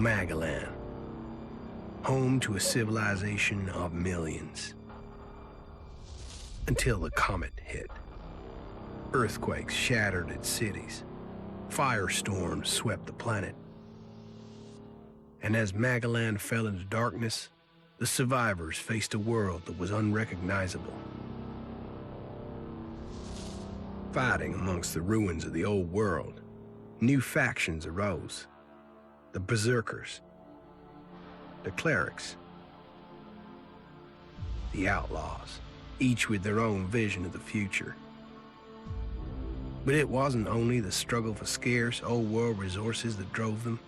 Magellan, home to a civilization of millions. Until the comet hit. Earthquakes shattered its cities. Firestorms swept the planet. And as Magellan fell into darkness, the survivors faced a world that was unrecognizable. Fighting amongst the ruins of the old world, new factions arose. The Berserkers, the Clerics, the Outlaws, each with their own vision of the future. But it wasn't only the struggle for scarce old world resources that drove them,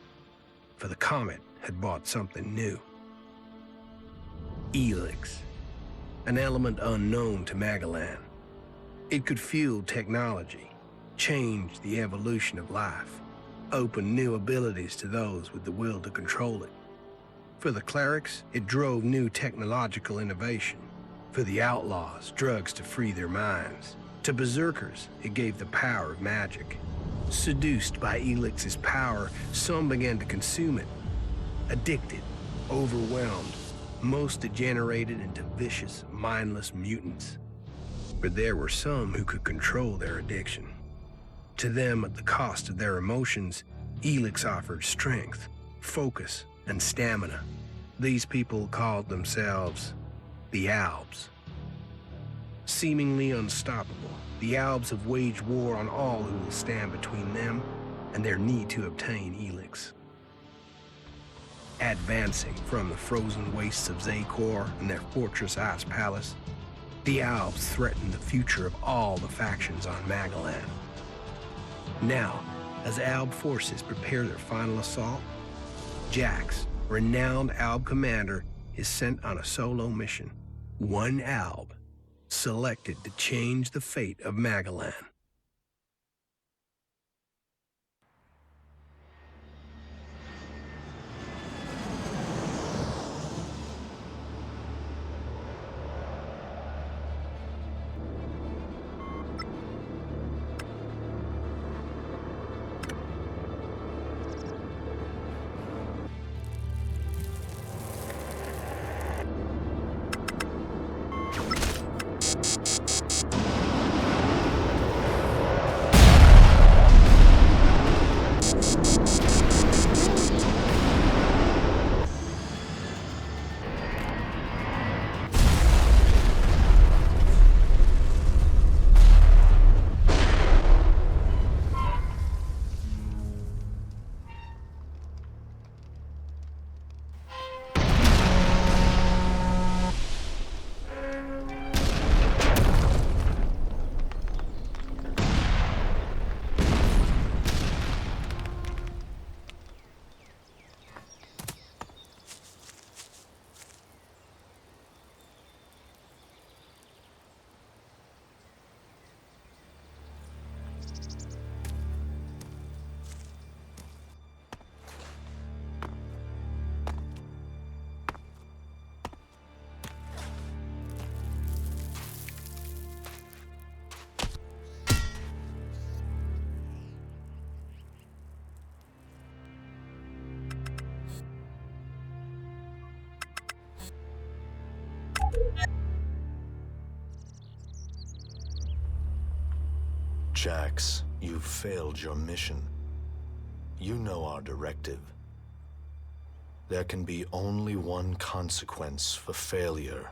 for the comet had brought something new. ELEX, an element unknown to Magellan. It could fuel technology, change the evolution of life, open new abilities to those with the will to control it. For the Clerics, it drove new technological innovation. For the Outlaws, drugs to free their minds. To Berserkers, it gave the power of magic. Seduced by ELEX's power, some began to consume it. Addicted, overwhelmed, most degenerated into vicious, mindless mutants. But there were some who could control their addiction. To them, at the cost of their emotions, ELEX offered strength, focus, and stamina. These people called themselves the Albs. Seemingly unstoppable, the Albs have waged war on all who will stand between them and their need to obtain ELEX. Advancing from the frozen wastes of Zakor and their fortress ice palace, the Albs threaten the future of all the factions on Magellan. Now, as Alb forces prepare their final assault, Jax, renowned Alb commander, is sent on a solo mission. One Alb, selected to change the fate of Magellan. Jax, you've failed your mission. You know our directive. There can be only one consequence for failure.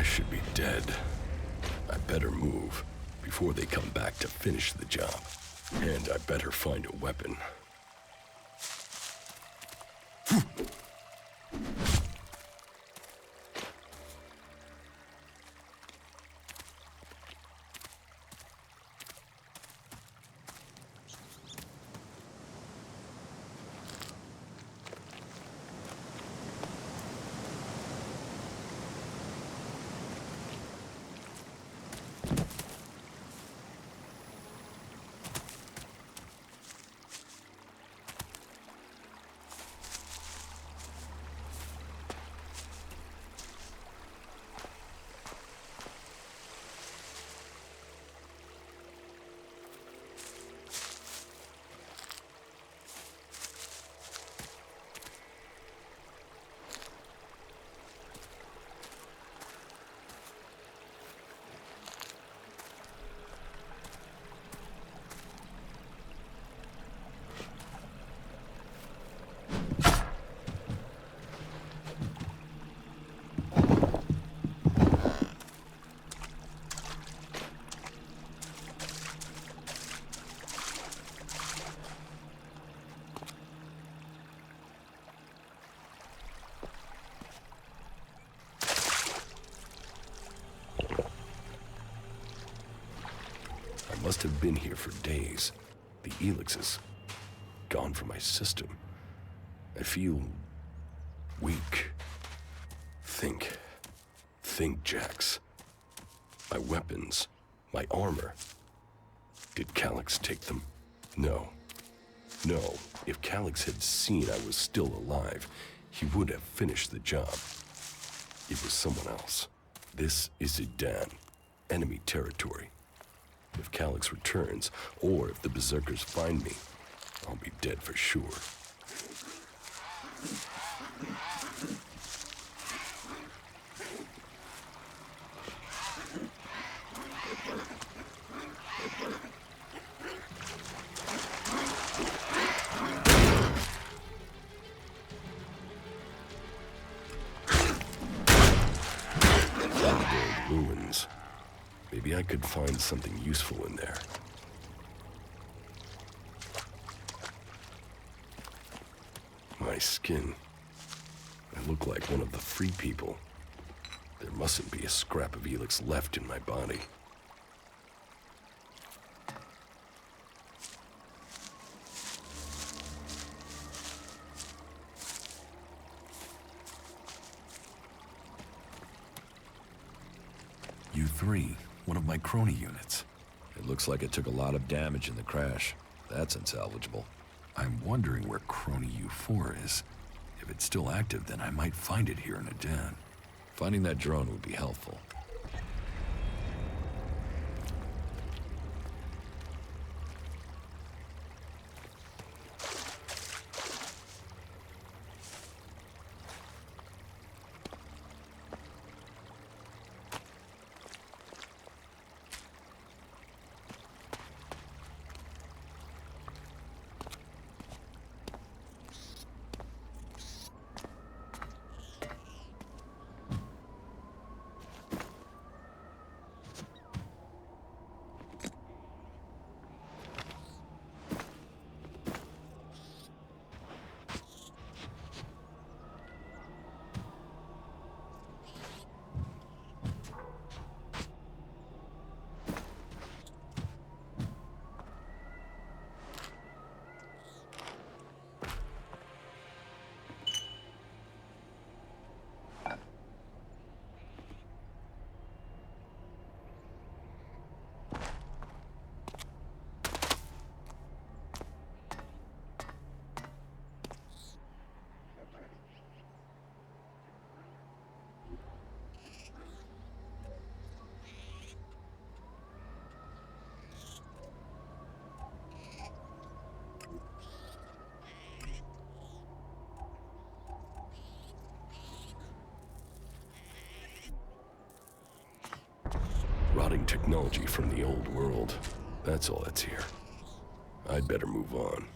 I should be dead. I better move before they come back to finish the job. And I better find a weapon. I must have been here for days. The ELEX is gone from my system. I feel weak. Think, Jax. My weapons, my armor. Did Calyx take them? No. If Calyx had seen I was still alive, he would have finished the job. It was someone else. This is Idan, enemy territory. If Calyx returns, or if the Berserkers find me, I'll be dead for sure. Thunderbolt ruins. Maybe I could find something useful in there. My skin. I look like one of the free people. There mustn't be a scrap of ELEX left in my body. U3, one of my crony units. It looks like it took a lot of damage in the crash. That's unsalvageable. I'm wondering where crony U4 is. If it's still active, then I might find it here in Idan. Finding that drone would be helpful. Rotting technology from the old world. That's all that's here. I'd better move on.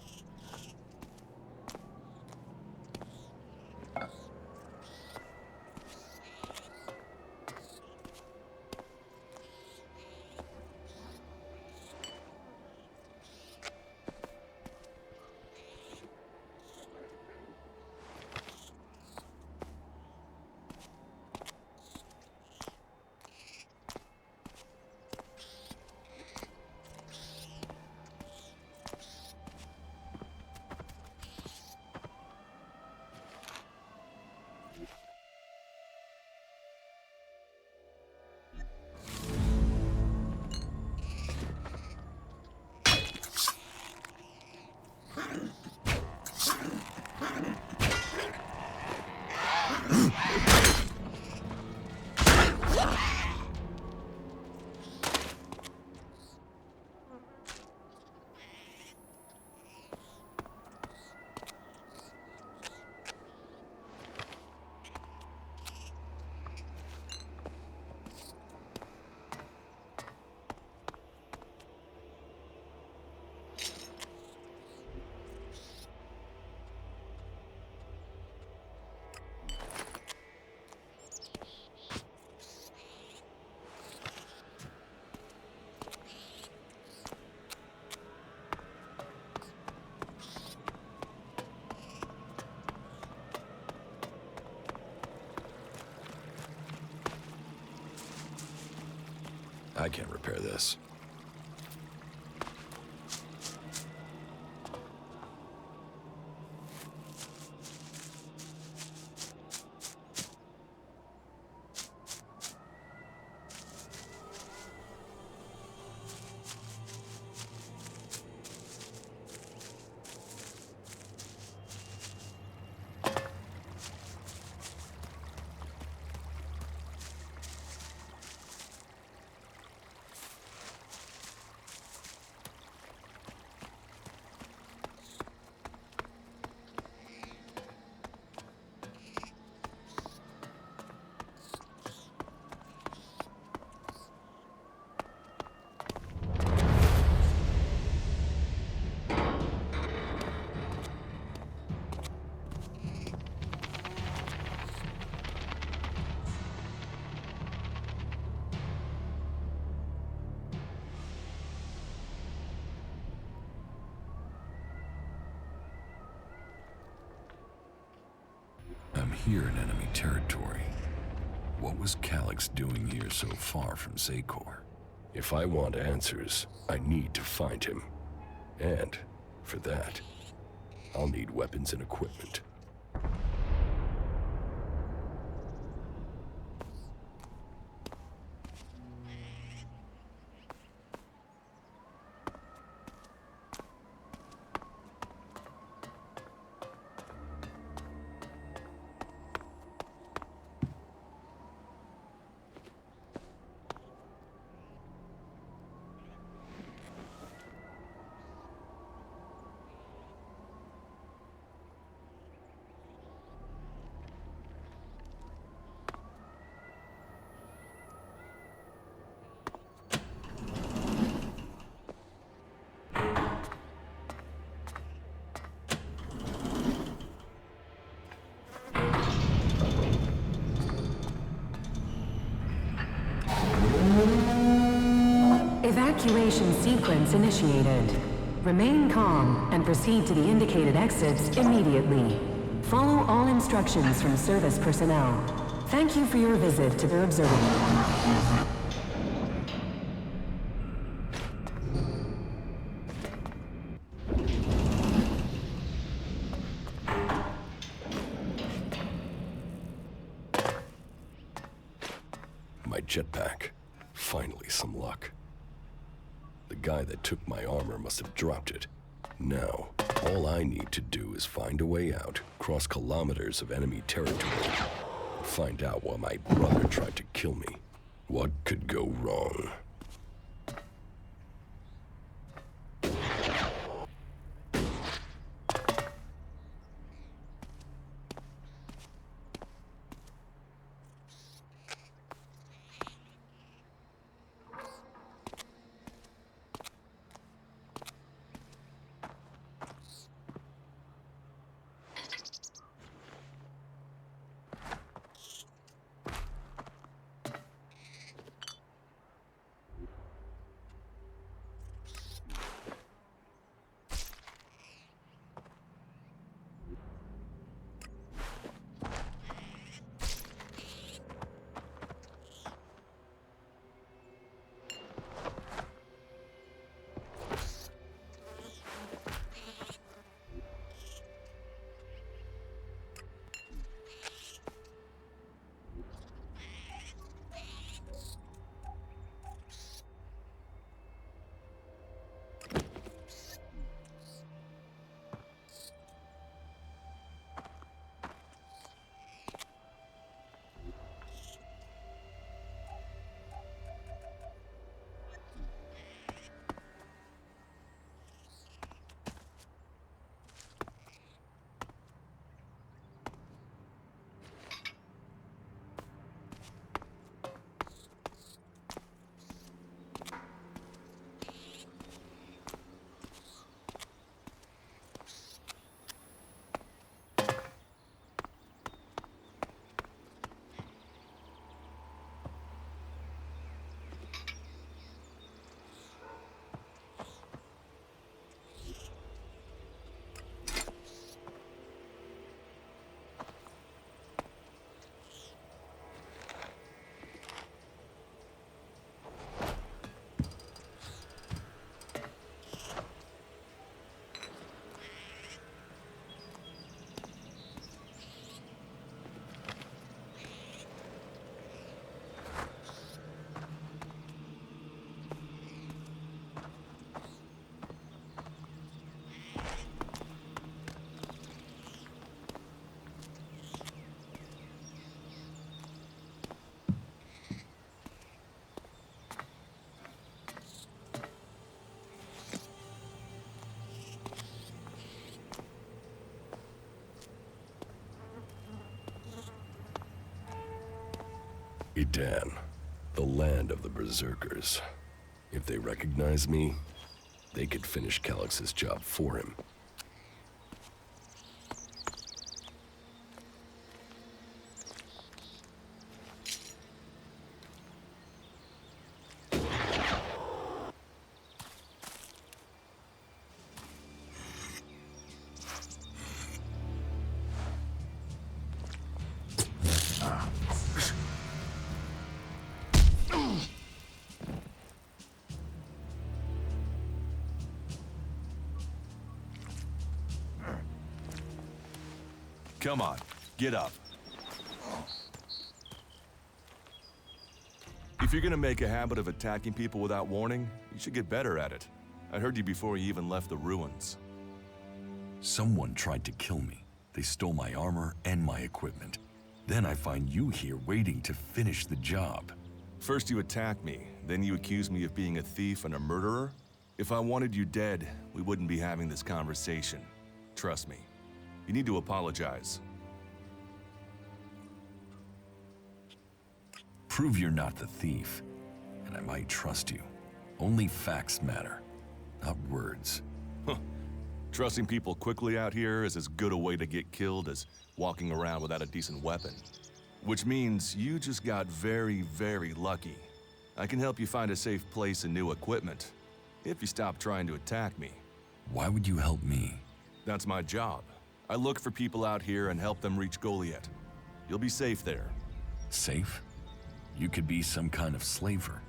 I can't repair this. I'm here in enemy territory. What was Calyx doing here so far from Secor? If I want answers, I need to find him. And, for that, I'll need weapons and equipment. Evacuation sequence initiated. Remain calm and proceed to the indicated exits immediately. Follow all instructions from service personnel. Thank you for your visit to the observatory. My jetpack. Finally, some luck. The guy that took my armor must have dropped it. Now, all I need to do is find a way out, cross kilometers of enemy territory, and find out why my brother tried to kill me. What could go wrong? Edan, the land of the Berserkers. If they recognize me, they could finish Calix's job for him. Come on, get up. If you're gonna make a habit of attacking people without warning, you should get better at it. I heard you before you even left the ruins. Someone tried to kill me. They stole my armor and my equipment. Then I find you here waiting to finish the job. First you attack me, then you accuse me of being a thief and a murderer? If I wanted you dead, we wouldn't be having this conversation. Trust me. You need to apologize. Prove you're not the thief, and I might trust you. Only facts matter, not words. Trusting people quickly out here is as good a way to get killed as walking around without a decent weapon. Which means you just got very, very lucky. I can help you find a safe place and new equipment, if you stop trying to attack me. Why would you help me? That's my job. I look for people out here and help them reach Goliath. You'll be safe there. Safe? You could be some kind of slaver.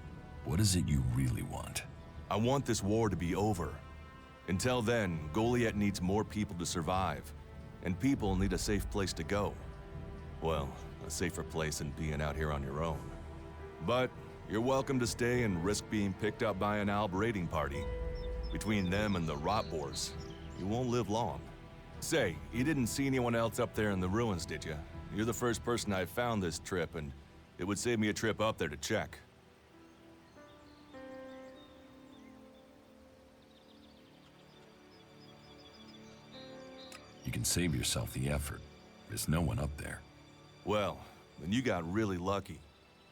What is it you really want? I want this war to be over. Until then, Goliath needs more people to survive, and people need a safe place to go. Well, a safer place than being out here on your own. But you're welcome to stay and risk being picked up by an Alb raiding party. Between them and the rot boars, you won't live long. Say, you didn't see anyone else up there in the ruins, did you? You're the first person I found this trip, and it would save me a trip up there to check. You can save yourself the effort. There's no one up there. Well, then you got really lucky.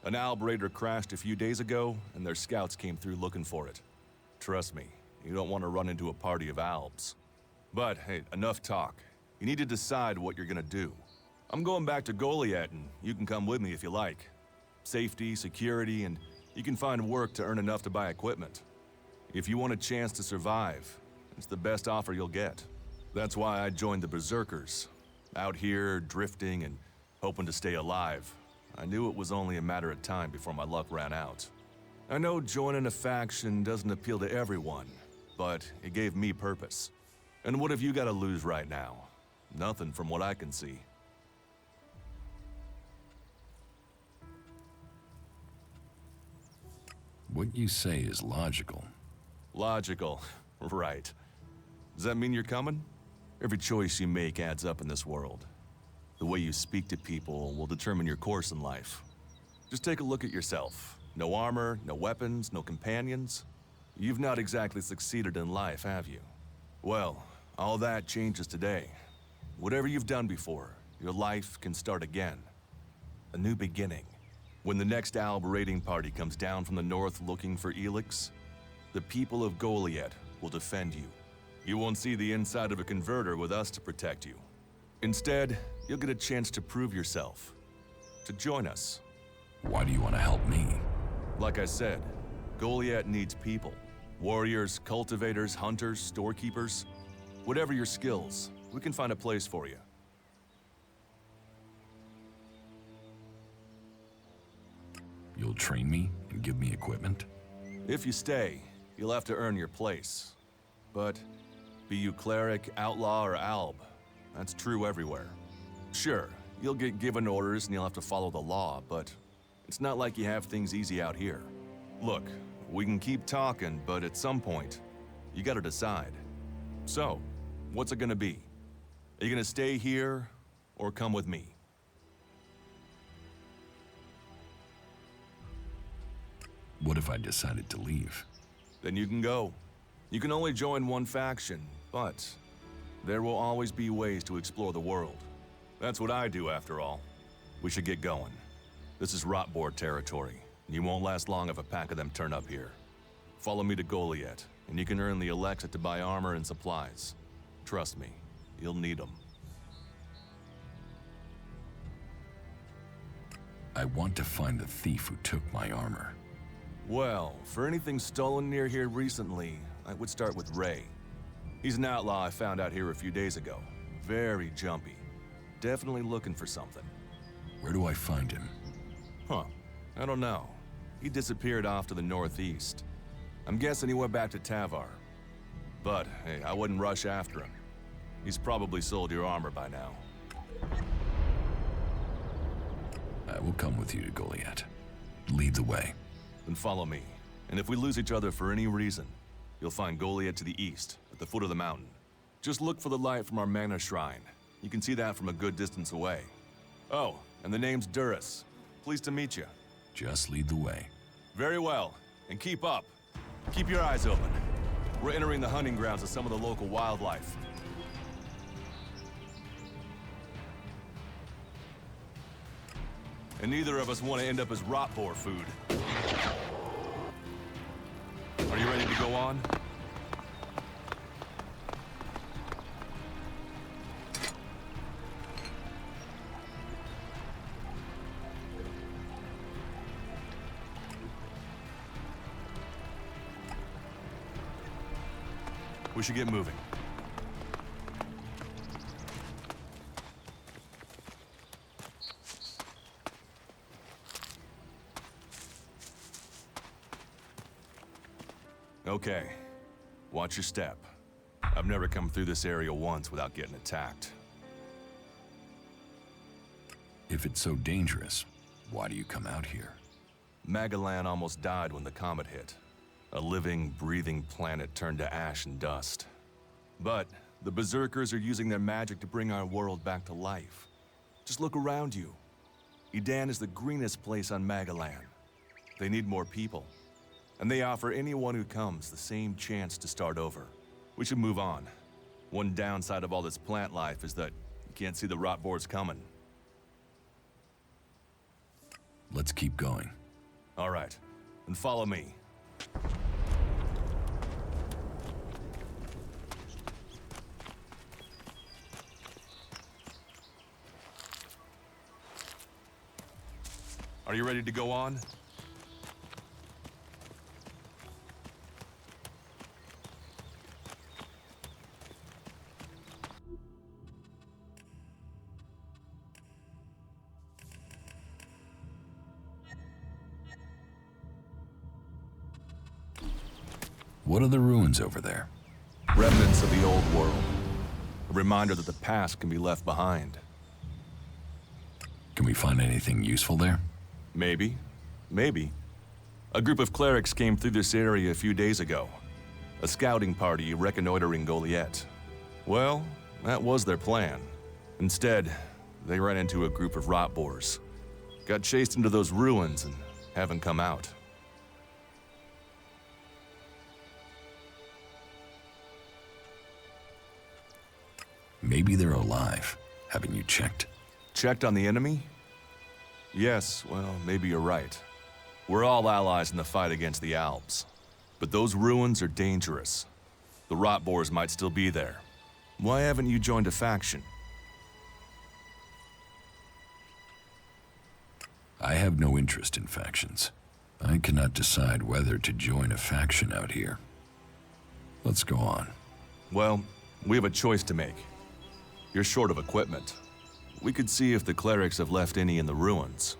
An Alb raider crashed a few days ago, and their scouts came through looking for it. Trust me, you don't want to run into a party of Albs. But, hey, enough talk. You need to decide what you're gonna do. I'm going back to Goliath, and you can come with me if you like. Safety, security, and you can find work to earn enough to buy equipment. If you want a chance to survive, it's the best offer you'll get. That's why I joined the Berserkers. Out here, drifting and hoping to stay alive. I knew it was only a matter of time before my luck ran out. I know joining a faction doesn't appeal to everyone, but it gave me purpose. And what have you got to lose right now? Nothing from what I can see. What you say is logical. Logical, right. Does that mean you're coming? Every choice you make adds up in this world. The way you speak to people will determine your course in life. Just take a look at yourself. No armor, no weapons, no companions. You've not exactly succeeded in life, have you? Well, all that changes today. Whatever you've done before, your life can start again. A new beginning. When the next Alb raiding party comes down from the north looking for ELEX, the people of Goliath will defend you. You won't see the inside of a converter with us to protect you. Instead, you'll get a chance to prove yourself. To join us. Why do you want to help me? Like I said, Goliath needs people. Warriors, cultivators, hunters, storekeepers. Whatever your skills, we can find a place for you. You'll train me and give me equipment? If you stay, you'll have to earn your place. But be you cleric, outlaw, or alb, that's true everywhere. Sure, you'll get given orders and you'll have to follow the law, but it's not like you have things easy out here. Look, we can keep talking, but at some point, you gotta decide. So, what's it gonna be? Are you gonna stay here, or come with me? What if I decided to leave? Then you can go. You can only join one faction, but there will always be ways to explore the world. That's what I do, after all. We should get going. This is Rotboard territory. You won't last long if a pack of them turn up here. Follow me to Goliath, and you can earn the ELEX to buy armor and supplies. Trust me, you'll need them. I want to find the thief who took my armor. Well, for anything stolen near here recently, I would start with Ray. He's an outlaw I found out here a few days ago. Very jumpy. Definitely looking for something. Where do I find him? Huh. I don't know. He disappeared off to the northeast. I'm guessing he went back to Tavar. But, hey, I wouldn't rush after him. He's probably sold your armor by now. I will come with you to Goliath. Lead the way. Then follow me. And if we lose each other for any reason, you'll find Goliath to the east, at the foot of the mountain. Just look for the light from our Mana Shrine. You can see that from a good distance away. Oh, and the name's Duras. Pleased to meet you. Just lead the way. Very well. And keep up. Keep your eyes open. We're entering the hunting grounds of some of the local wildlife. And neither of us want to end up as Rotboar food. Are you ready to go on? We should get moving. Okay. Watch your step. I've never come through this area once without getting attacked. If it's so dangerous, why do you come out here? Magalan almost died when the comet hit. A living, breathing planet turned to ash and dust. But the Berserkers are using their magic to bring our world back to life. Just look around you. Edan is the greenest place on Magalan. They need more people. And they offer anyone who comes the same chance to start over. We should move on. One downside of all this plant life is that you can't see the Rotboards coming. Let's keep going. All right, then follow me. Are you ready to go on? What are the ruins over there? Remnants of the old world. A reminder that the past can be left behind. Can we find anything useful there? Maybe. Maybe. A group of clerics came through this area a few days ago. A scouting party reconnoitering Goliath. Well, that was their plan. Instead, they ran into a group of Rotboars. Got chased into those ruins and haven't come out. Maybe they're alive. Haven't you checked? Checked on the enemy? Yes, well, maybe you're right. We're all allies in the fight against the Alps. But those ruins are dangerous. The Rotboars might still be there. Why haven't you joined a faction? I have no interest in factions. I cannot decide whether to join a faction out here. Let's go on. Well, we have a choice to make. You're short of equipment. We could see if the clerics have left any in the ruins.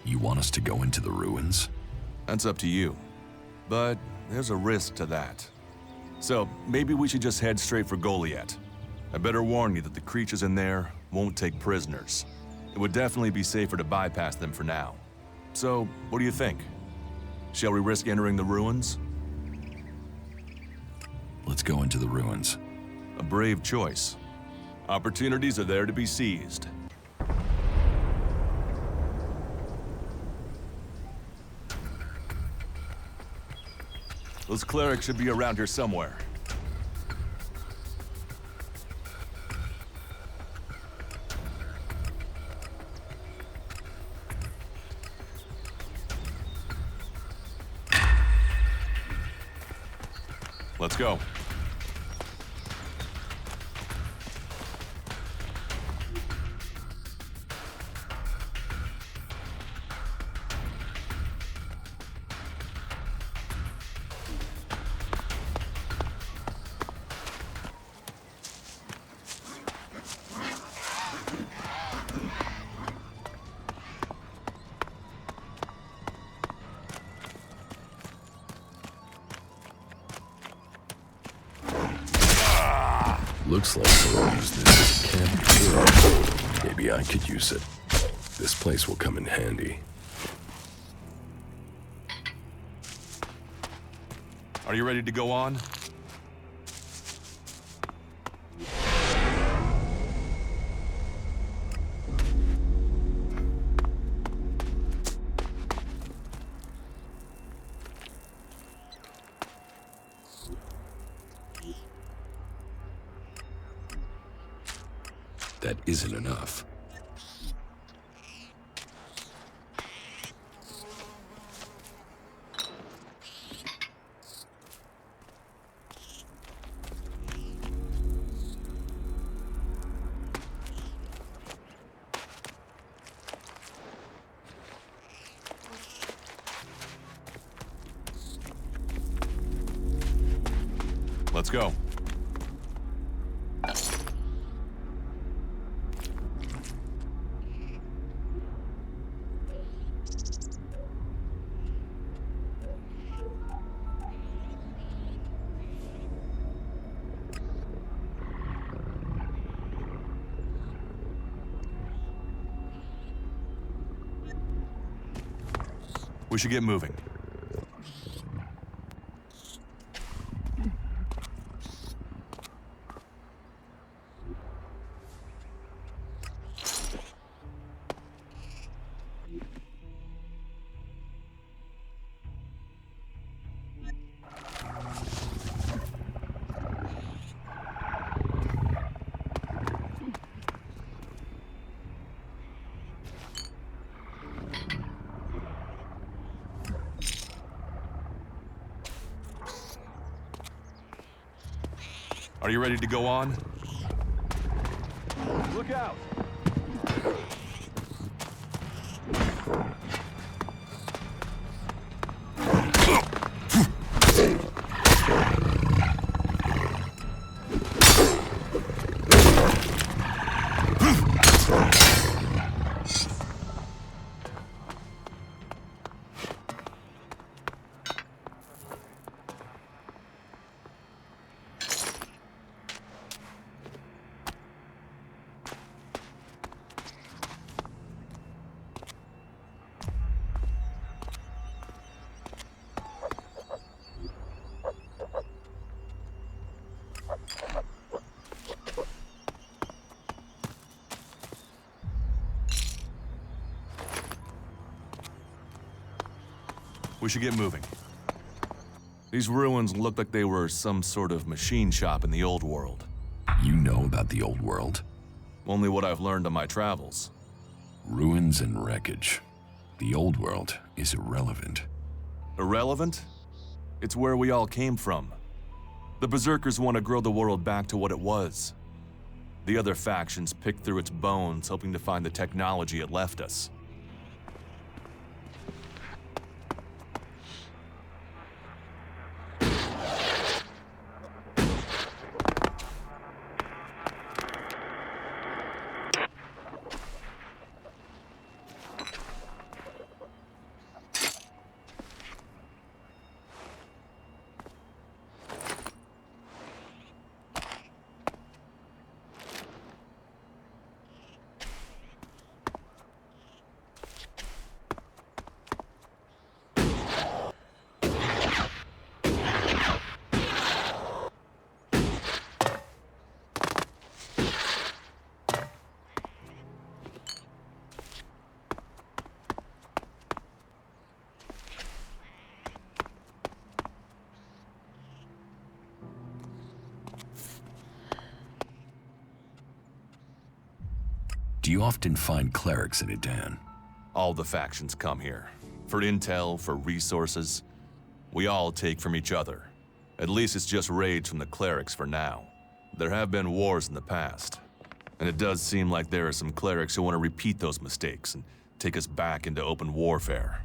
You want us to go into the ruins? That's up to you. But there's a risk to that. So maybe we should just head straight for Goliath. I better warn you that the creatures in there won't take prisoners. It would definitely be safer to bypass them for now. So, what do you think? Shall we risk entering the ruins? Let's go into the ruins. A brave choice. Opportunities are there to be seized. Those clerics should be around here somewhere. Let's go. Looks like they'll use this as a camp here. Maybe I could use it. This place will come in handy. Are you ready to go on? That isn't enough. Let's go. We should get moving. Are you ready to go on? Look out! We should get moving. These ruins look like they were some sort of machine shop in the old world. You know about the old world? Only what I've learned on my travels. Ruins and wreckage. The old world is irrelevant. Irrelevant? It's where we all came from. The Berserkers want to grow the world back to what it was. The other factions pick through its bones, hoping to find the technology it left us. Do you often find clerics in Edan? All the factions come here. For intel, for resources. We all take from each other. At least it's just rage from the clerics for now. There have been wars in the past, and it does seem like there are some clerics who want to repeat those mistakes and take us back into open warfare.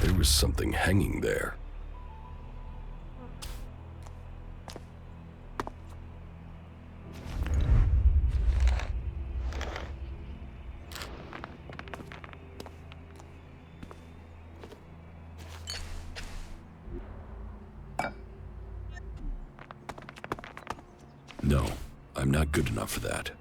There was something hanging there. No, I'm not good enough for that.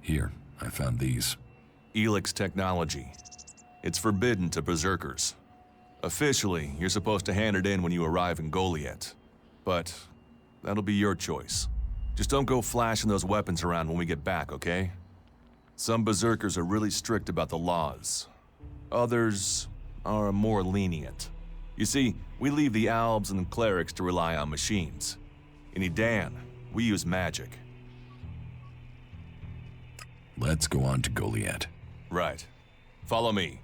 Here, I found these. ELEX technology. It's forbidden to berserkers. Officially, you're supposed to hand it in when you arrive in Goliath. But that'll be your choice. Just don't go flashing those weapons around when we get back, okay? Some berserkers are really strict about the laws. Others are more lenient. You see, we leave the albs and the clerics to rely on machines. In Edan, we use magic. Let's go on to Goliath. Right. Follow me.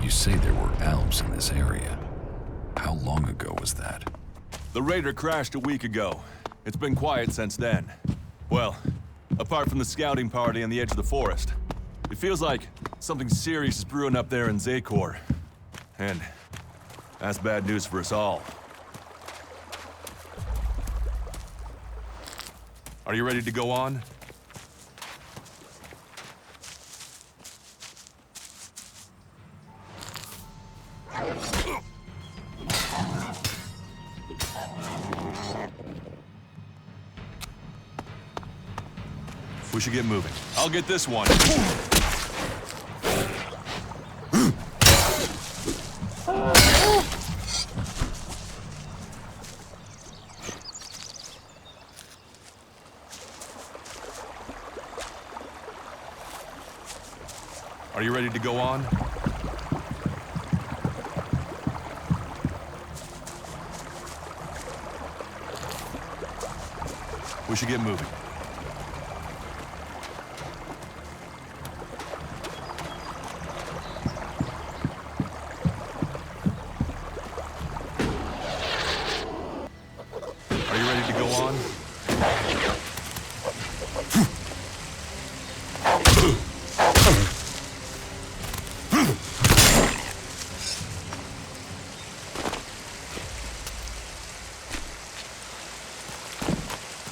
You say there were elves in this area. How long ago was that? The raider crashed a week ago. It's been quiet since then. Well, apart from the scouting party on the edge of the forest. It feels like something serious is brewing up there in Zakor. And that's bad news for us all. Are you ready to go on? We should get moving. I'll get this one. Are you ready to go on? We should get moving. ready to go on?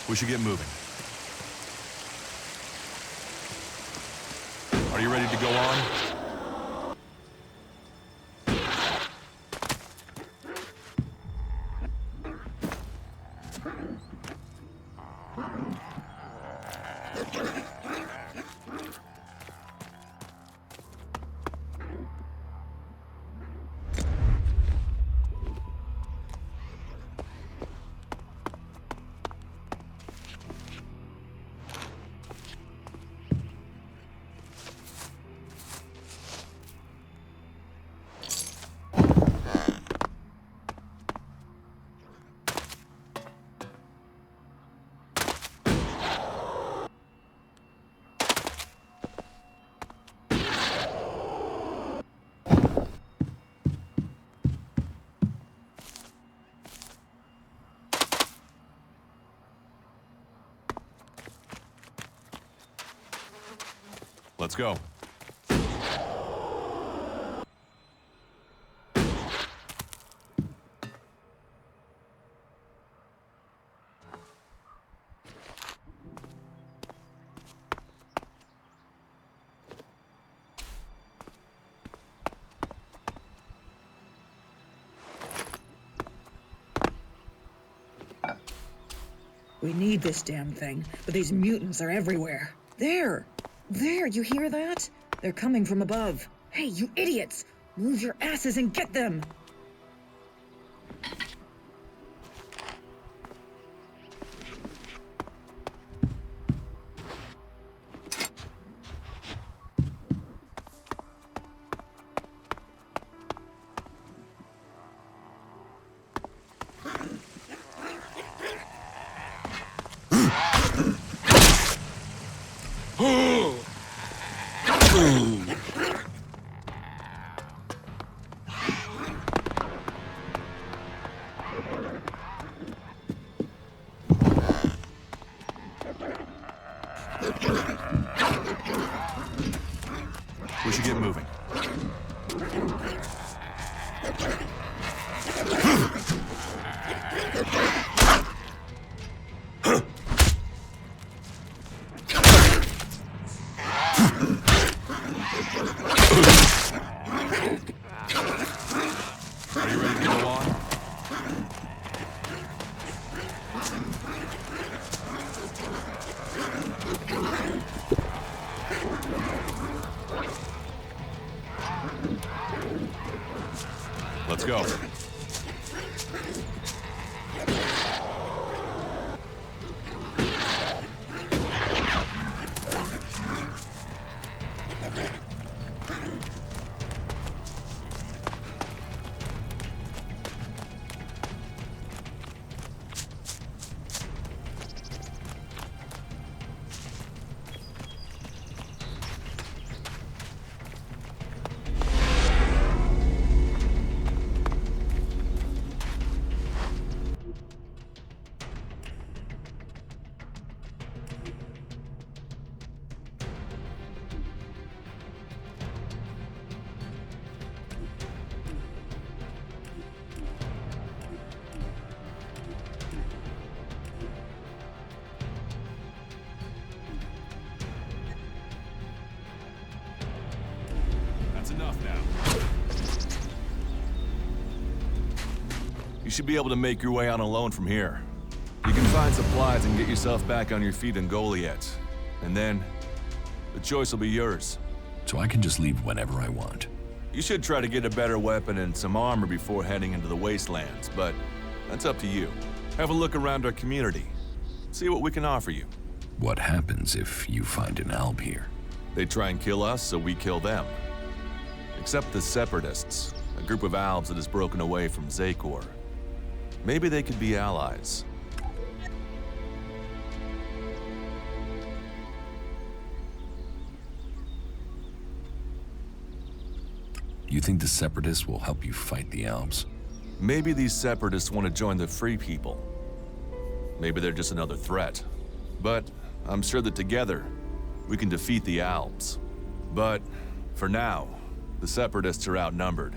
We should get moving. Are you ready to go on? Let's go. We need this damn thing, but these mutants are everywhere. There! There, you hear that? They're coming from above. Hey, you idiots! Move your asses and get them! We should get moving. Are you ready to go on? Let's go. That's enough now. You should be able to make your way on alone from here. You can find supplies and get yourself back on your feet in Goliath. And then, the choice will be yours. So I can just leave whenever I want. You should try to get a better weapon and some armor before heading into the wastelands, but that's up to you. Have a look around our community. See what we can offer you. What happens if you find an alb here? They try and kill us, so we kill them. Except the Separatists, a group of Albs that has broken away from Zakor. Maybe they could be allies. You think the Separatists will help you fight the Albs? Maybe these Separatists want to join the Free People. Maybe they're just another threat. But I'm sure that together, we can defeat the Alps. But for now, the Separatists are outnumbered,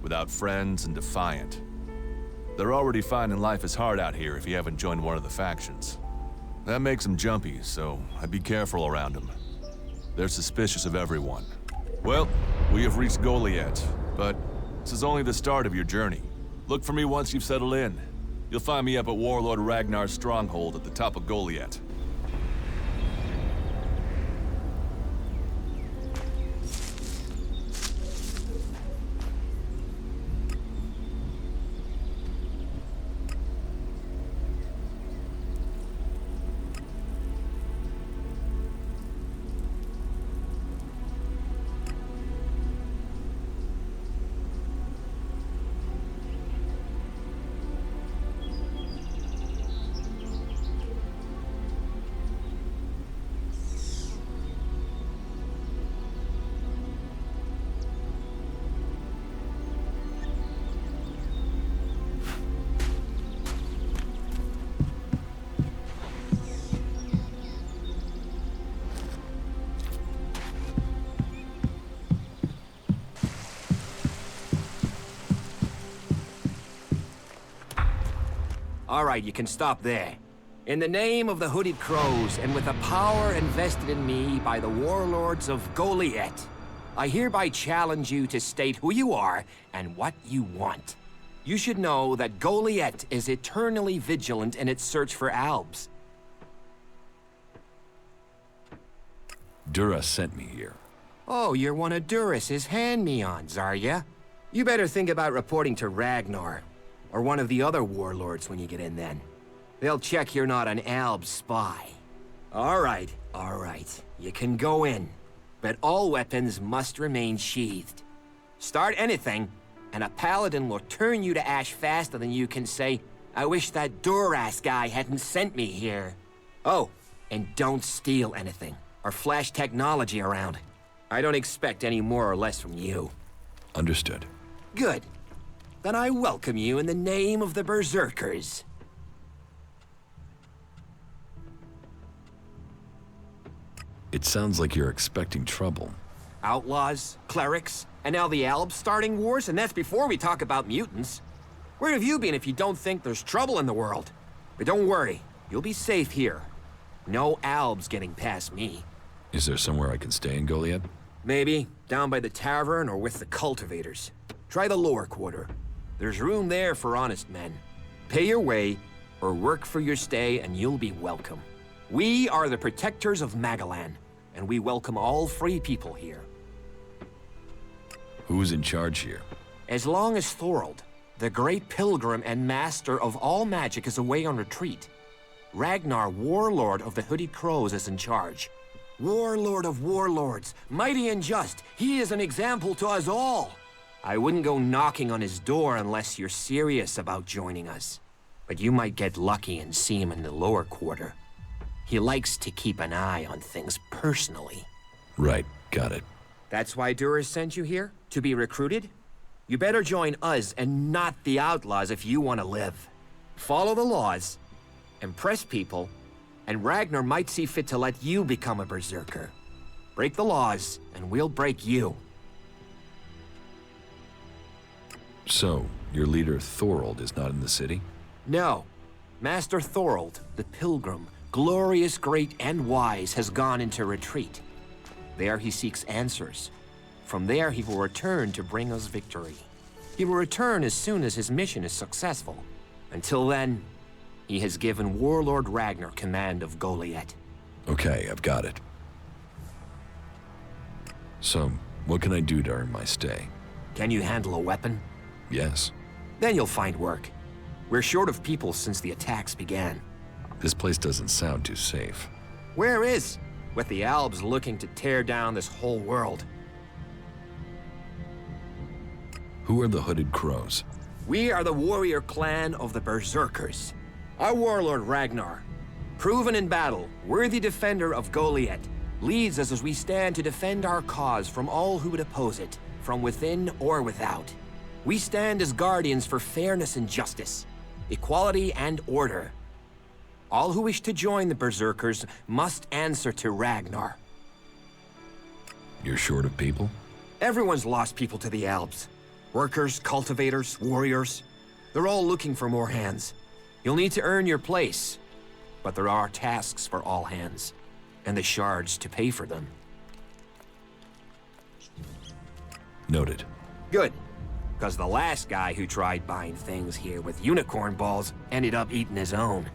without friends and defiant. They're already finding life is hard out here if you haven't joined one of the factions. That makes them jumpy, so I'd be careful around them. They're suspicious of everyone. Well, we have reached Goliath, but this is only the start of your journey. Look for me once you've settled in. You'll find me up at Warlord Ragnar's stronghold at the top of Goliath. All right, you can stop there. In the name of the Hooded Crows, and with the power invested in me by the warlords of Goliath, I hereby challenge you to state who you are and what you want. You should know that Goliath is eternally vigilant in its search for Albs. Dura sent me here. Oh, you're one of Duras's hand-me-ons, are ya? You better think about reporting to Ragnar, or one of the other warlords when you get in then. They'll check you're not an Alb spy. All right. You can go in, but all weapons must remain sheathed. Start anything, and a paladin will turn you to ash faster than you can say, I wish that Duras guy hadn't sent me here. Oh, and don't steal anything, or flash technology around. I don't expect any more or less from you. Understood. Good. Then I welcome you in the name of the Berserkers. It sounds like you're expecting trouble. Outlaws, clerics, and now the Albs starting wars, and that's before we talk about mutants. Where have you been if you don't think there's trouble in the world? But don't worry, you'll be safe here. No Albs getting past me. Is there somewhere I can stay in Goliath? Maybe, down by the tavern or with the cultivators. Try the lower quarter. There's room there for honest men. Pay your way, or work for your stay, and you'll be welcome. We are the protectors of Magalan, and we welcome all free people here. Who's in charge here? As long as Thorold, the great pilgrim and master of all magic, is away on retreat, Ragnar, warlord of the Hooded Crows, is in charge. Warlord of warlords, mighty and just, he is an example to us all. I wouldn't go knocking on his door unless you're serious about joining us. But you might get lucky and see him in the lower quarter. He likes to keep an eye on things personally. Right, got it. That's why Duras sent you here? To be recruited? You better join us and not the outlaws if you want to live. Follow the laws, impress people, and Ragnar might see fit to let you become a berserker. Break the laws, and we'll break you. So, your leader Thorold is not in the city? No. Master Thorold, the pilgrim, glorious, great, and wise, has gone into retreat. There he seeks answers. From there he will return to bring us victory. He will return as soon as his mission is successful. Until then, he has given Warlord Ragnar command of Goliath. Okay, I've got it. So, what can I do to earn my stay? Can you handle a weapon? Yes. Then you'll find work. We're short of people since the attacks began. This place doesn't sound too safe. Where is? With the Albs looking to tear down this whole world. Who are the Hooded Crows? We are the warrior clan of the Berserkers. Our warlord Ragnar, proven in battle, worthy defender of Goliath, leads us as we stand to defend our cause from all who would oppose it, from within or without. We stand as guardians for fairness and justice, equality and order. All who wish to join the Berserkers must answer to Ragnar. You're short of people? Everyone's lost people to the Alps. Workers, cultivators, warriors. They're all looking for more hands. You'll need to earn your place. But there are tasks for all hands, and the shards to pay for them. Noted. Good. Because the last guy who tried buying things here with unicorn balls ended up eating his own.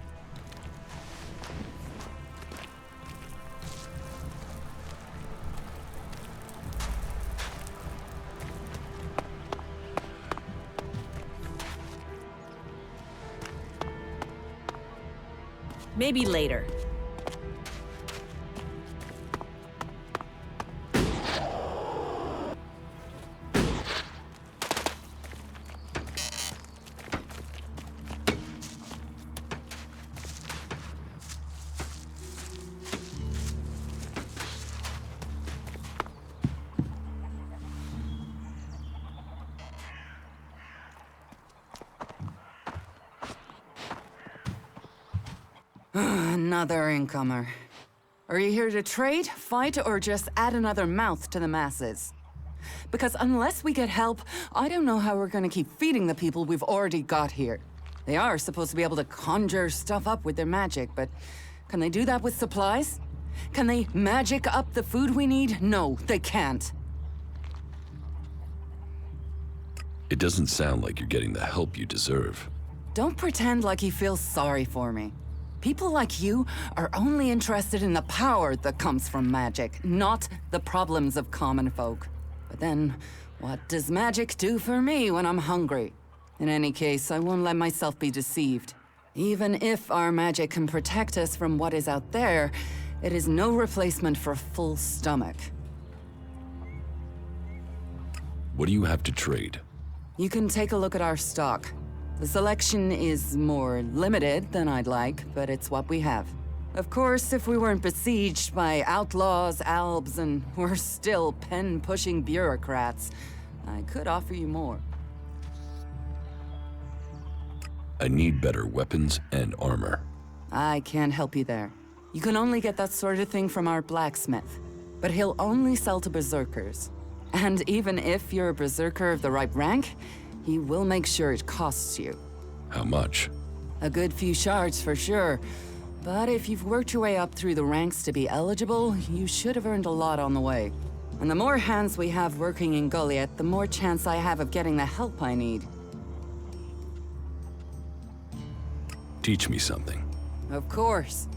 Maybe later. Another incomer. Are you here to trade, fight, or just add another mouth to the masses? Because unless we get help, I don't know how we're gonna keep feeding the people we've already got here. They are supposed to be able to conjure stuff up with their magic, but can they do that with supplies? Can they magic up the food we need? No, they can't. It doesn't sound like you're getting the help you deserve. Don't pretend like you feel sorry for me. People like you are only interested in the power that comes from magic, not the problems of common folk. But then, what does magic do for me when I'm hungry? In any case, I won't let myself be deceived. Even if our magic can protect us from what is out there, it is no replacement for a full stomach. What do you have to trade? You can take a look at our stock. The selection is more limited than I'd like, but it's what we have. Of course, if we weren't besieged by outlaws, albs, and we're still pen-pushing bureaucrats, I could offer you more. I need better weapons and armor. I can't help you there. You can only get that sort of thing from our blacksmith, but he'll only sell to berserkers. And even if you're a berserker of the right rank, he will make sure it costs you. How much? A good few shards for sure. But if you've worked your way up through the ranks to be eligible, you should have earned a lot on the way. And the more hands we have working in Goliath, the more chance I have of getting the help I need. Teach me something. Of course.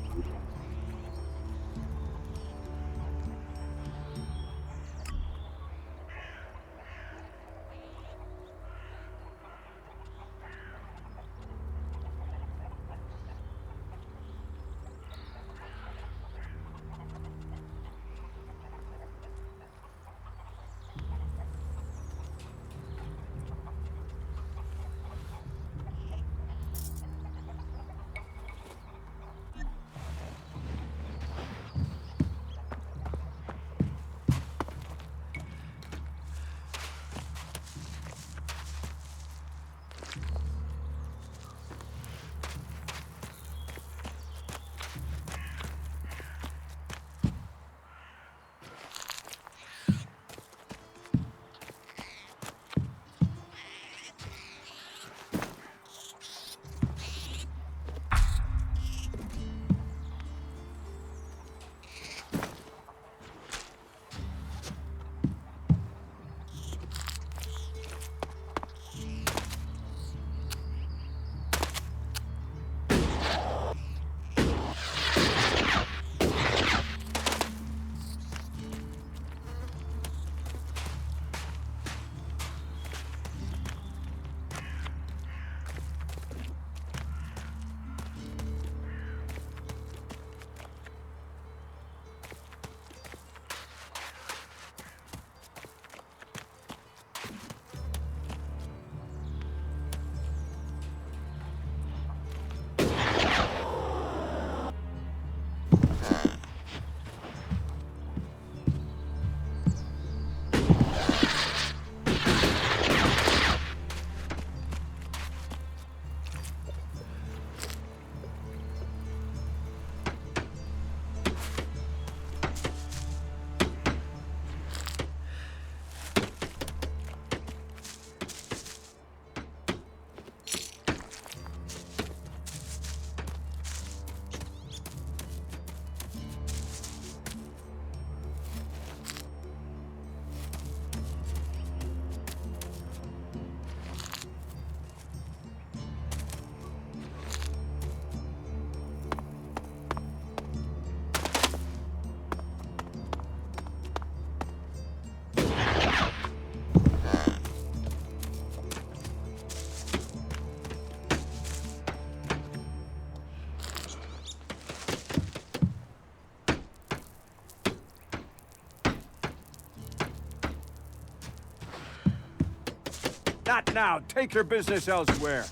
Not now! Take your business elsewhere!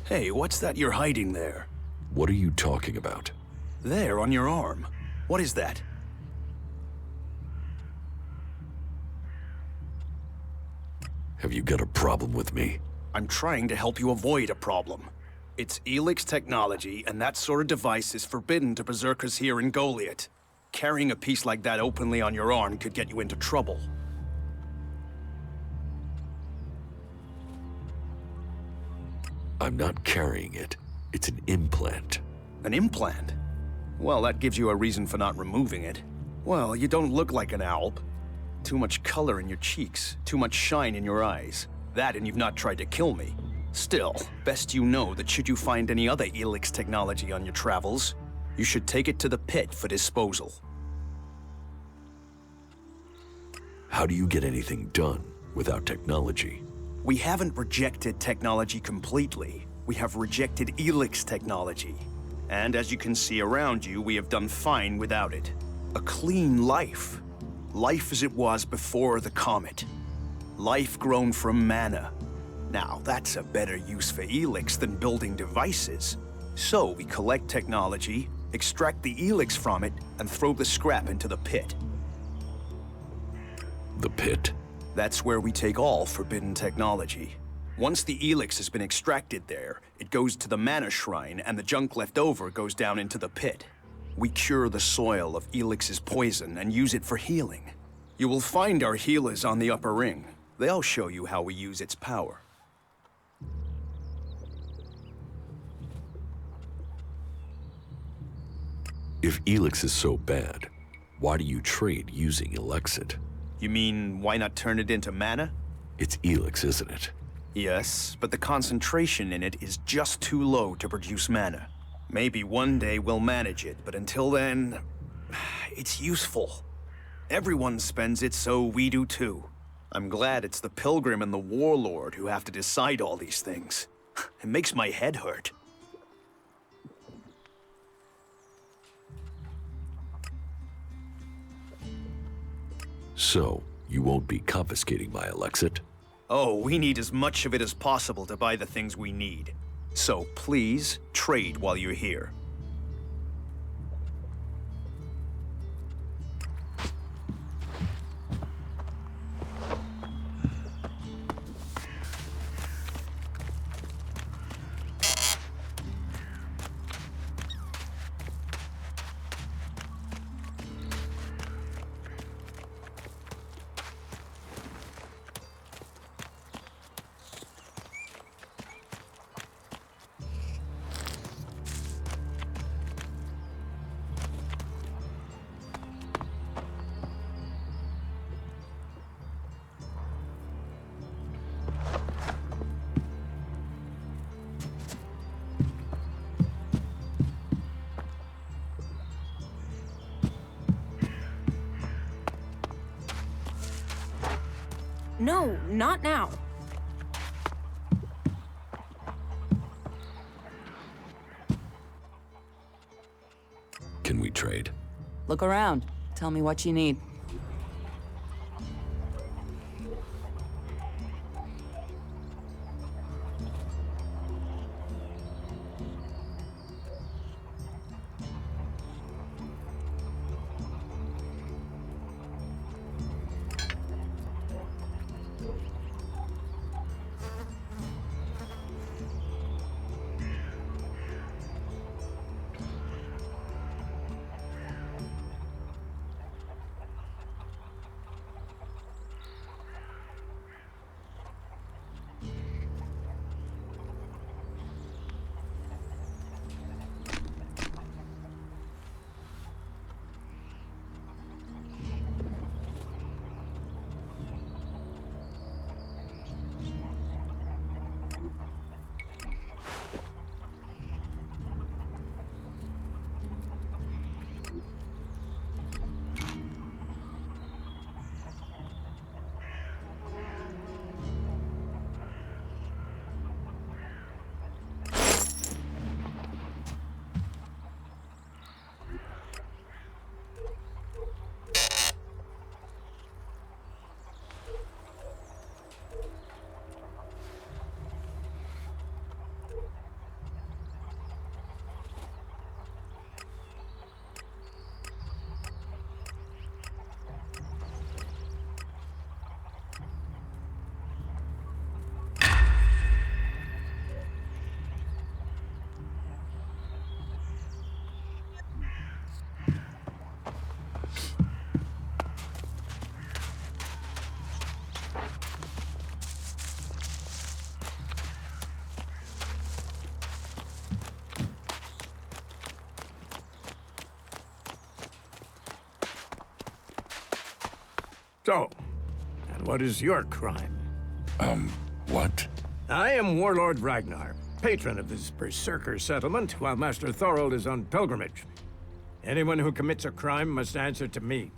Hey, what's that you're hiding there? What are you talking about? There, on your arm. What is that? Have you got a problem with me? I'm trying to help you avoid a problem. It's ELEX technology, and that sort of device is forbidden to berserkers here in Goliath. Carrying a piece like that openly on your arm could get you into trouble. I'm not carrying it. It's an implant. An implant? Well, that gives you a reason for not removing it. Well, you don't look like an owl. Too much color in your cheeks, too much shine in your eyes. That and you've not tried to kill me. Still, best you know that should you find any other ELEX technology on your travels, you should take it to the pit for disposal. How do you get anything done without technology? We haven't rejected technology completely. We have rejected ELEX technology. And as you can see around you, we have done fine without it. A clean life. Life as it was before the comet. Life grown from mana. Now, that's a better use for ELEX than building devices. So we collect technology, extract the ELEX from it, and throw the scrap into the pit. The pit? That's where we take all forbidden technology. Once the ELEX has been extracted there, it goes to the mana shrine, and the junk left over goes down into the pit. We cure the soil of ELEX's poison and use it for healing. You will find our healers on the upper ring. They'll show you how we use its power. If ELEX is so bad, why do you trade using Elexit? You mean, why not turn it into mana? It's ELEX, isn't it? Yes, but the concentration in it is just too low to produce mana. Maybe one day we'll manage it, but until then, it's useful. Everyone spends it, so we do too. I'm glad it's the Pilgrim and the Warlord who have to decide all these things. It makes my head hurt. So, you won't be confiscating my Elexit? Oh, we need as much of it as possible to buy the things we need. So please, trade while you're here. No, not now. Can we trade? Look around. Tell me what you need. So, and what is your crime? What? I am Warlord Ragnar, patron of this Berserker settlement, while Master Thorold is on pilgrimage. Anyone who commits a crime must answer to me.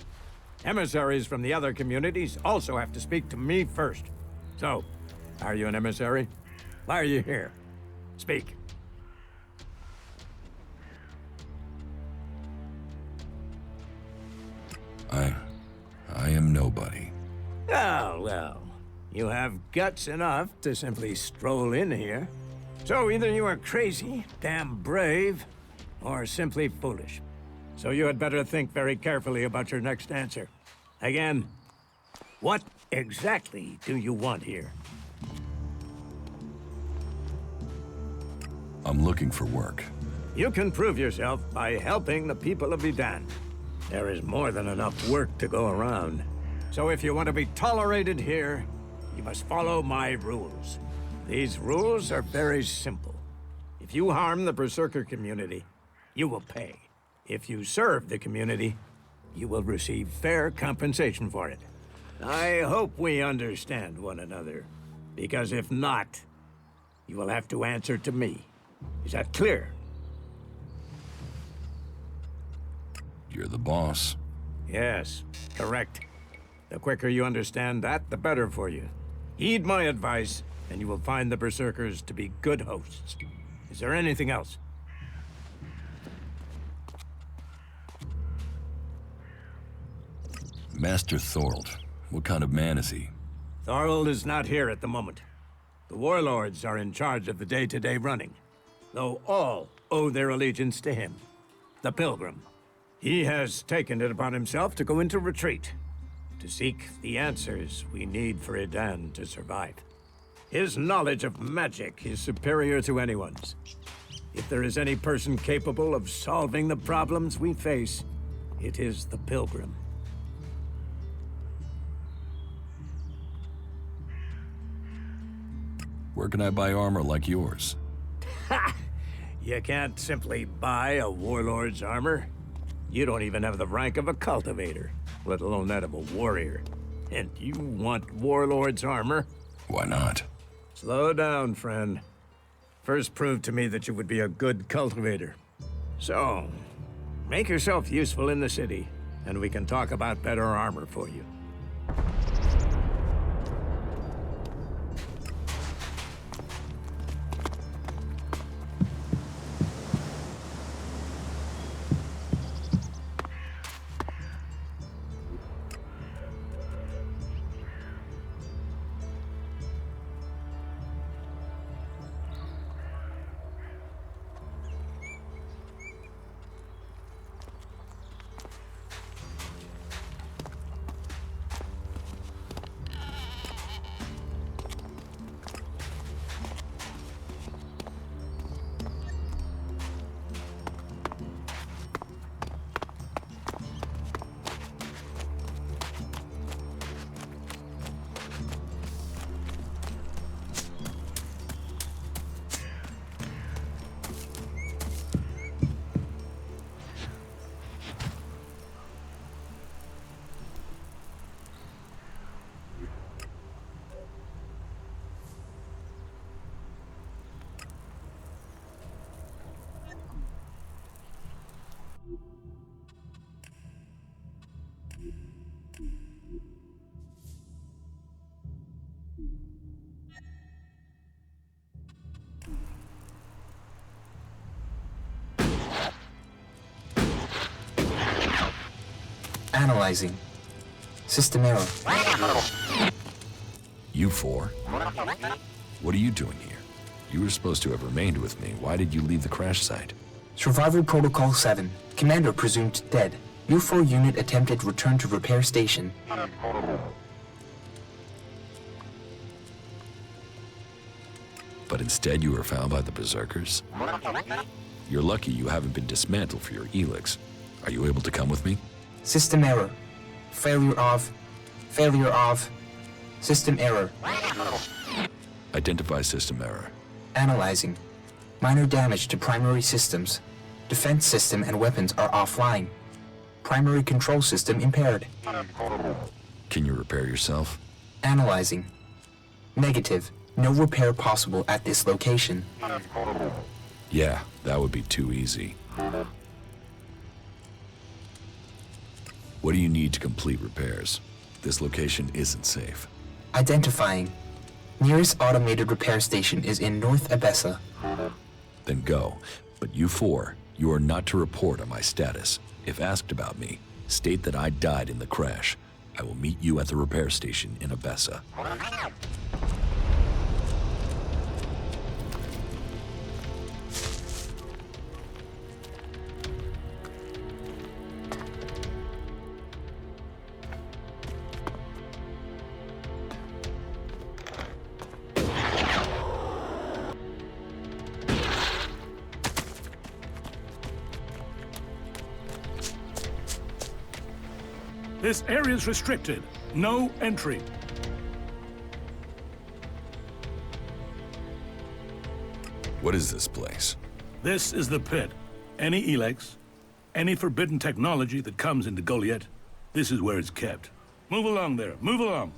Emissaries from the other communities also have to speak to me first. So, are you an emissary? Why are you here? Speak. I am nobody. Oh, well. You have guts enough to simply stroll in here. So either you are crazy, damn brave, or simply foolish. So you had better think very carefully about your next answer. Again, what exactly do you want here? I'm looking for work. You can prove yourself by helping the people of Edan. There is more than enough work to go around. So if you want to be tolerated here, you must follow my rules. These rules are very simple. If you harm the Berserker community, you will pay. If you serve the community, you will receive fair compensation for it. I hope we understand one another, because if not, you will have to answer to me. Is that clear? You're the boss. Yes, correct. The quicker you understand that, the better for you. Heed my advice, and you will find the Berserkers to be good hosts. Is there anything else? Master Thorold. What kind of man is he? Thorold is not here at the moment. The warlords are in charge of the day-to-day running, though all owe their allegiance to him, the Pilgrim. He has taken it upon himself to go into retreat, to seek the answers we need for Edan to survive. His knowledge of magic is superior to anyone's. If there is any person capable of solving the problems we face, it is the Pilgrim. Where can I buy armor like yours? Ha! You can't simply buy a warlord's armor. You don't even have the rank of a cultivator, let alone that of a warrior. And you want warlord's armor? Why not? Slow down, friend. First prove to me that you would be a good cultivator. So, make yourself useful in the city, and we can talk about better armor for you. Analyzing. System error. You four? What are you doing here? You were supposed to have remained with me. Why did you leave the crash site? Survival Protocol 7. Commander presumed dead. U4 unit attempted return to repair station. But instead you were found by the Berserkers? You're lucky you haven't been dismantled for your ELEX. Are you able to come with me? System error. Failure of. System error. Identify system error. Analyzing. Minor damage to primary systems. Defense system and weapons are offline. Primary control system impaired. Can you repair yourself? Analyzing. Negative. No repair possible at this location. Yeah, that would be too easy. What do you need to complete repairs? This location isn't safe. Identifying. Nearest automated repair station is in North Abessa. Then go. But you four, you are not to report on my status. If asked about me, state that I died in the crash. I will meet you at the repair station in Abessa. This area is restricted. No entry. What is this place? This is the pit. Any ELEX, any forbidden technology that comes into Goliath, this is where it's kept. Move along there. Move along.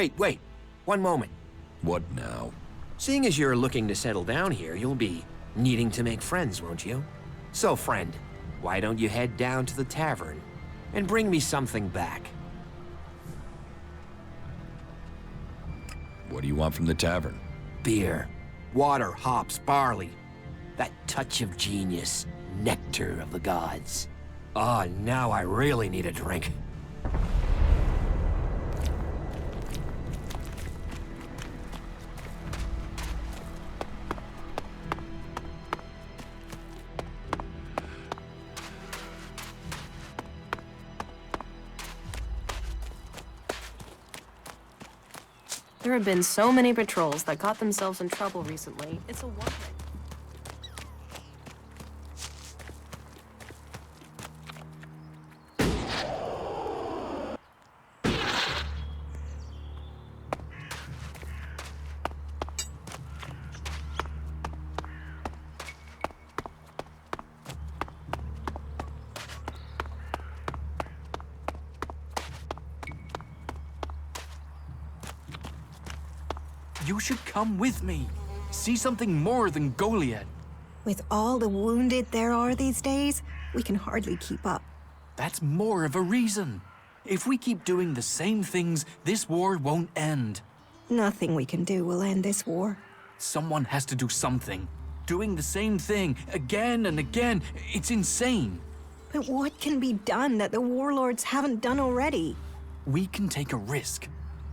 Wait. One moment. What now? Seeing as you're looking to settle down here, you'll be needing to make friends, won't you? So, friend, why don't you head down to the tavern and bring me something back? What do you want from the tavern? Beer, water, hops, barley. That touch of genius, nectar of the gods. Ah, now I really need a drink. There have been so many patrols that got themselves in trouble recently. It's a wonder. You should come with me. See something more than Goliad. With all the wounded there are these days, we can hardly keep up. That's more of a reason. If we keep doing the same things, this war won't end. Nothing we can do will end this war. Someone has to do something. Doing the same thing again and again, it's insane. But what can be done that the warlords haven't done already? We can take a risk.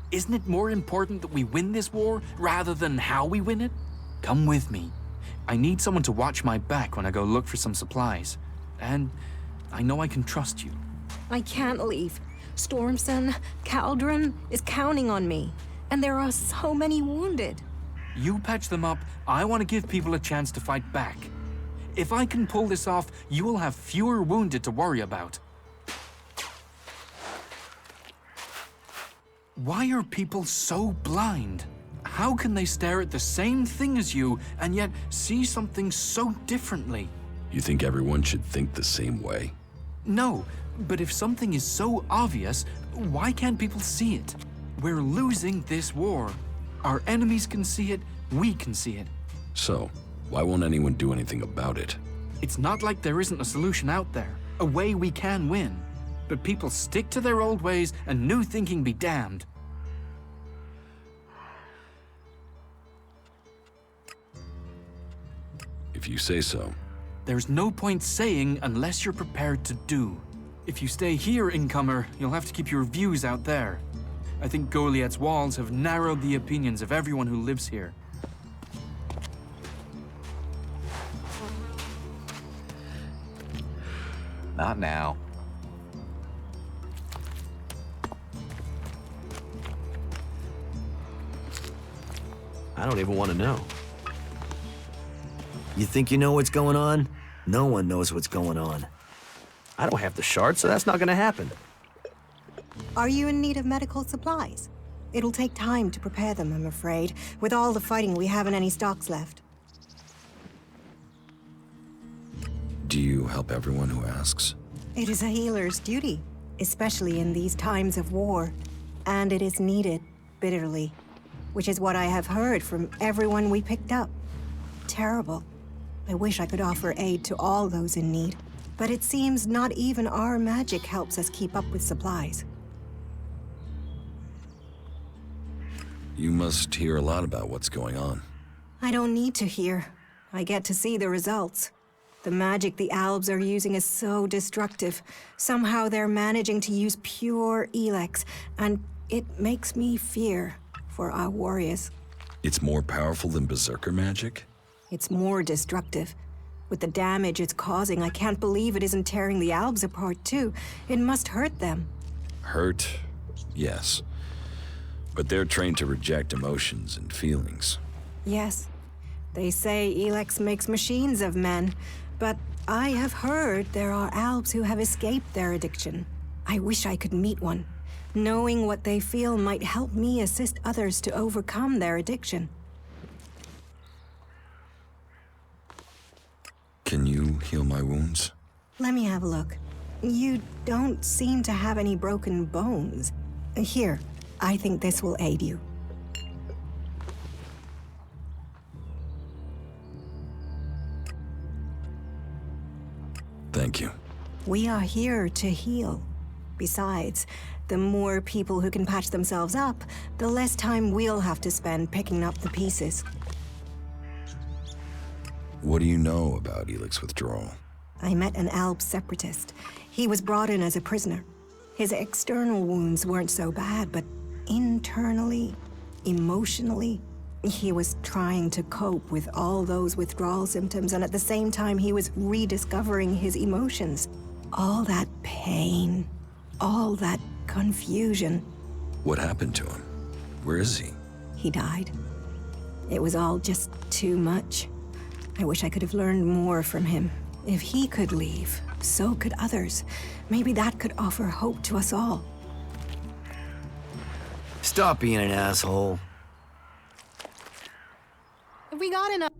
Isn't it more important that we win this war rather than how we win it? Come with me. I need someone to watch my back when I go look for some supplies. And I know I can trust you. I can't leave. Stormson, Caldron is counting on me. And there are so many wounded. You patch them up. I want to give people a chance to fight back. If I can pull this off, you will have fewer wounded to worry about. Why are people so blind? How can they stare at the same thing as you and yet see something so differently? You think everyone should think the same way? No, but if something is so obvious, why can't people see it? We're losing this war. Our enemies can see it, we can see it. So, why won't anyone do anything about it? It's not like there isn't a solution out there, a way we can win. But people stick to their old ways and new thinking be damned. If you say so. There's no point saying unless you're prepared to do. If you stay here, incomer, you'll have to keep your views out there. I think Goliad's walls have narrowed the opinions of everyone who lives here. Not now. I don't even want to know. You think you know what's going on? No one knows what's going on. I don't have the shard, so that's not going to happen. Are you in need of medical supplies? It'll take time to prepare them, I'm afraid. With all the fighting, we haven't any stocks left. Do you help everyone who asks? It is a healer's duty, especially in these times of war. And it is needed, bitterly. Which is what I have heard from everyone we picked up. Terrible. I wish I could offer aid to all those in need. But it seems not even our magic helps us keep up with supplies. You must hear a lot about what's going on. I don't need to hear. I get to see the results. The magic the Albs are using is so destructive. Somehow they're managing to use pure ELEX, and it makes me fear for our warriors. It's more powerful than Berserker magic? It's more destructive. With the damage it's causing, I can't believe it isn't tearing the Albs apart too. It must hurt them. Hurt? Yes. But they're trained to reject emotions and feelings. Yes. They say ELEX makes machines of men, but I have heard there are Albs who have escaped their addiction. I wish I could meet one. Knowing what they feel might help me assist others to overcome their addiction. Can you heal my wounds? Let me have a look. You don't seem to have any broken bones. Here, I think this will aid you. Thank you. We are here to heal. Besides, the more people who can patch themselves up, the less time we'll have to spend picking up the pieces. What do you know about ELEX withdrawal? I met an Alb separatist. He was brought in as a prisoner. His external wounds weren't so bad, but internally, emotionally, he was trying to cope with all those withdrawal symptoms, and at the same time, he was rediscovering his emotions. All that pain, all that confusion. What happened to him? Where is he? He died. It was all just too much. I wish I could have learned more from him. If he could leave, so could others. Maybe that could offer hope to us all. Stop being an asshole. Have we got enough?